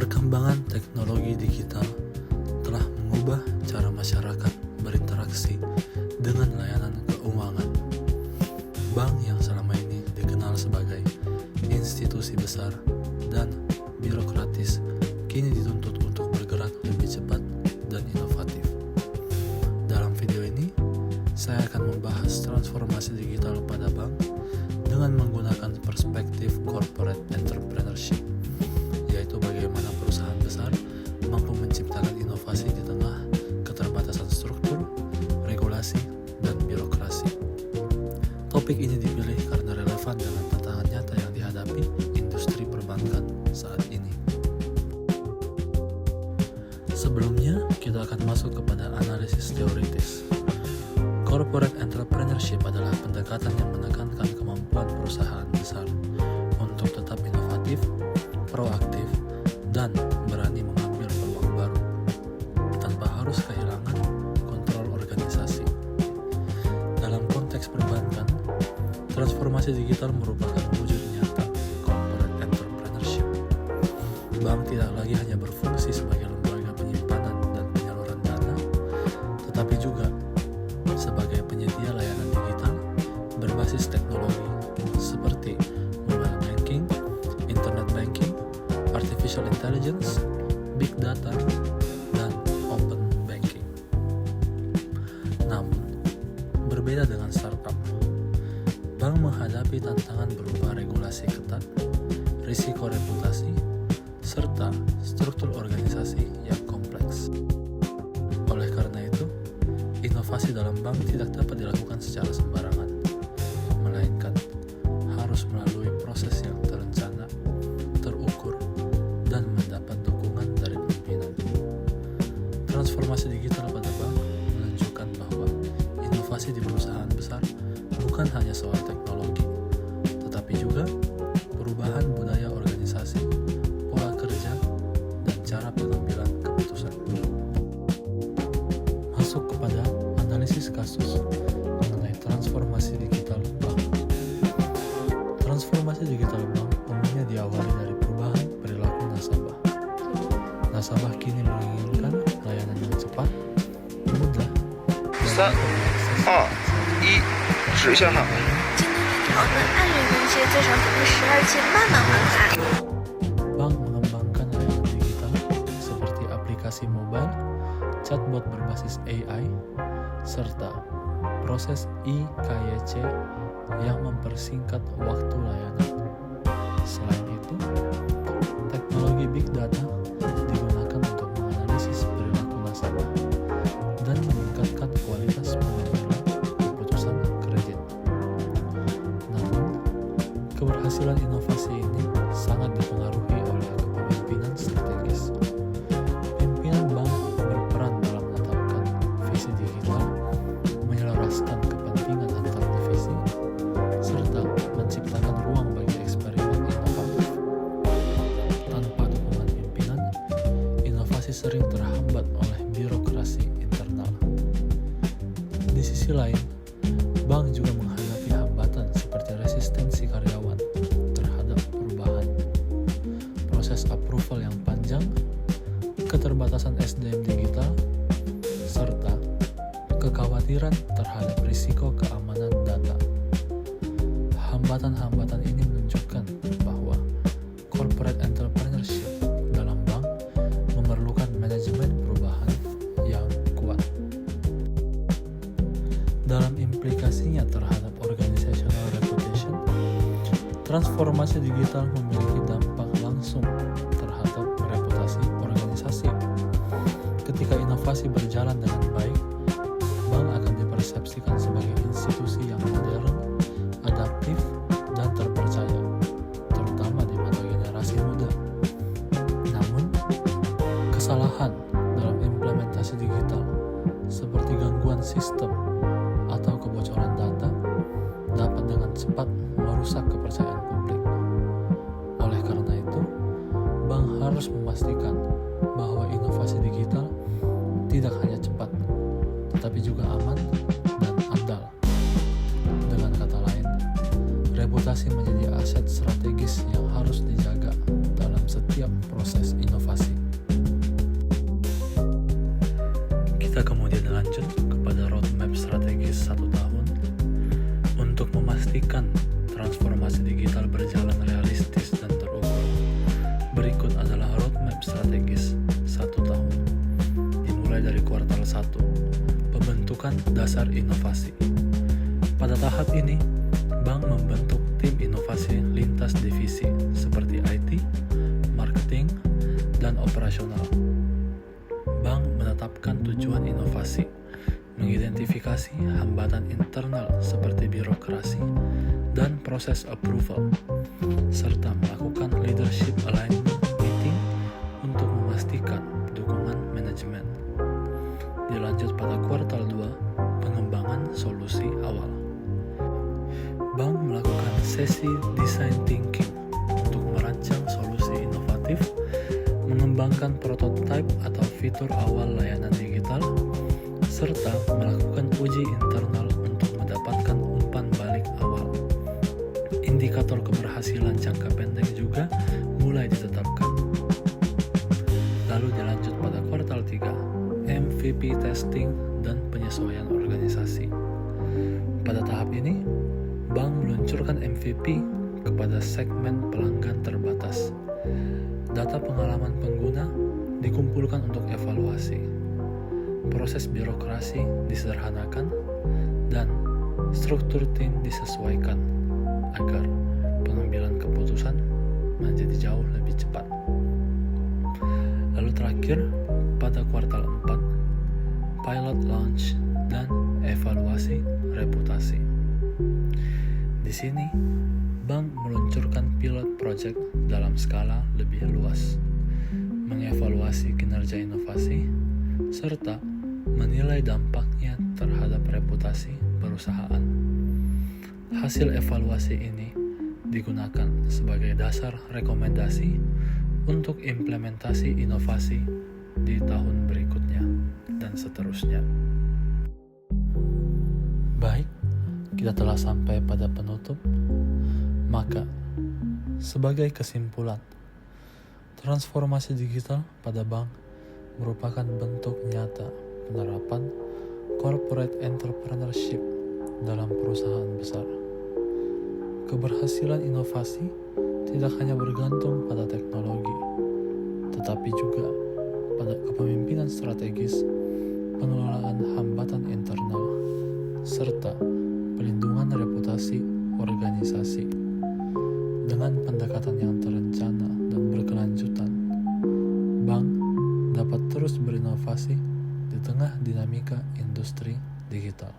Perkembangan teknologi digital telah mengubah cara masyarakat berinteraksi dengan layanan keuangan. Bank yang selama ini dikenal sebagai institusi besar dan birokratis kini dituntut untuk bergerak lebih cepat dan inovatif. Dalam video ini, saya akan membahas transformasi digital pada bank dengan menggunakan perspektif corporate entrepreneurship, yaitu bagaimana perusahaan besar mampu menciptakan inovasi di tengah keterbatasan struktur, regulasi, dan birokrasi. Topik ini dipilih karena relevan dengan tantangan nyata yang dihadapi industri perbankan saat ini. Sebelumnya, kita akan masuk kepada analisis teoritis. Corporate entrepreneurship adalah pendekatan yang menekankan kemampuan perusahaan besar untuk tetap inovatif, proaktif, dan berani mengambil peluang baru tanpa harus kehilangan kontrol organisasi. Dalam konteks perbankan, transformasi digital merupakan wujud nyata corporate entrepreneurship. Bank tidak lagi hanya berfungsi sebagai lembaga penyimpanan dan penyaluran dana, tetapi juga sebagai penyedia layanan digital berbasis teknologi seperti mobile banking, internet banking, artificial intelligence, big data, dan open banking. Namun, berbeda dengan startup, bank menghadapi tantangan berupa regulasi ketat, risiko reputasi, serta struktur organisasi yang kompleks. Oleh karena itu, inovasi dalam bank tidak dapat dilakukan secara sembarangan, melainkan harus melalui proses yang terencana, terukur, dan mendapat dukungan dari pimpinan. Transformasi digital pada bank menunjukkan bahwa inovasi di perusahaan besar bukan hanya soal teknologi, tetapi juga perubahan budaya organisasi, pola kerja, dan cara pengambilan keputusan. Masuk kepada analisis kasus mengenai transformasi digital bank. Transformasi digital bank umumnya diawali dari perubahan perilaku nasabah. Nasabah kini menginginkan layanan yang cepat, mudah, dan 3、2、1，指向哈。京东银行能按人用些最长等于12期慢慢还款。 Bank mengembangkan layanan digital seperti aplikasi mobile, chatbot berbasis AI, serta proses IKYC yang mempersingkat waktu layanan. Selain itu, teknologi big data digunakan untuk menganalisis perilaku nasabah dan meningkatkan kualitas pengambilan keputusan kredit. Namun, keberhasilan inovasi ini sangat dipengaruhi oleh kepemimpinan strategis. Pimpinan bank berperan dalam menetapkan visi digital, menyelaraskan kepentingan antar divisi, serta menciptakan ruang bagi eksperimen inovatif. Tanpa dukungan pimpinan, inovasi sering terhambat oleh birokrasi internal. Di sisi lain, bank juga menghadapi hambatan seperti resistensi karyawan terhadap perubahan, proses approval yang panjang, keterbatasan SDM digital, serta kekhawatiran terhadap risiko keamanan data. Hambatan-hambatan ini menunjukkan bahwa corporate entrepreneurship dalam bank memerlukan manajemen perubahan yang kuat. Dalam implikasinya terhadap organizational reputation, transformasi digital memiliki dampak langsung terhadap reputasi organisasi. Ketika inovasi berjalan dengan baik, bank akan dipersepsikan sebagai institusi yang modern, adaptif, dan terpercaya, terutama di mata generasi muda. Namun, kesalahan dalam implementasi digital, seperti gangguan sistem atau kebocoran data, dapat dengan cepat merusak kepercayaan publik. Oleh karena itu, bank harus memastikan bahwa inovasi digital tidak hanya cepat, tetapi juga aman dan andal. Dengan kata lain, reputasi menjadi aset strategis yang harus dijaga dalam setiap proses inovasi. dasar inovasi. Pada tahap ini, bank membentuk tim inovasi lintas divisi seperti IT, marketing, dan operasional. Bank menetapkan tujuan inovasi, mengidentifikasi hambatan internal seperti birokrasi dan proses approval, serta melakukan leadership alignment meeting untuk memastikan dukungan manajemen. Dilanjut pada kuartal 2, pengembangan solusi awal. Bank melakukan sesi design thinking untuk merancang solusi inovatif, mengembangkan prototipe atau fitur awal layanan digital, serta melakukan uji internal untuk mendapatkan umpan balik awal. Indikator keberhasilan jangka pendek juga mulai ditetapkan. Lalu dilanjut pada kuartal 3, MVP testing dan penyesuaian organisasi. Pada tahap ini, bank meluncurkan MVP kepada segmen pelanggan terbatas. Data pengalaman pengguna dikumpulkan untuk evaluasi. Proses birokrasi disederhanakan dan struktur tim disesuaikan agar pengambilan keputusan menjadi jauh lebih cepat. Lalu terakhir, pada kuartal 4, pilot launch dan evaluasi reputasi. Di sini, bank meluncurkan pilot project dalam skala lebih luas, mengevaluasi kinerja inovasi, serta menilai dampaknya terhadap reputasi perusahaan. Hasil evaluasi ini digunakan sebagai dasar rekomendasi untuk implementasi inovasi di tahun berikutnya dan seterusnya. Baik, kita telah sampai pada penutup. Maka, sebagai kesimpulan, transformasi digital pada bank merupakan bentuk nyata penerapan corporate entrepreneurship dalam perusahaan besar. Keberhasilan inovasi tidak hanya bergantung pada teknologi, tetapi juga pada kepemimpinan strategis, pengelolaan hambatan internal, serta pelindungan reputasi organisasi. Dengan pendekatan yang terencana dan berkelanjutan, bank dapat terus berinovasi di tengah dinamika industri digital.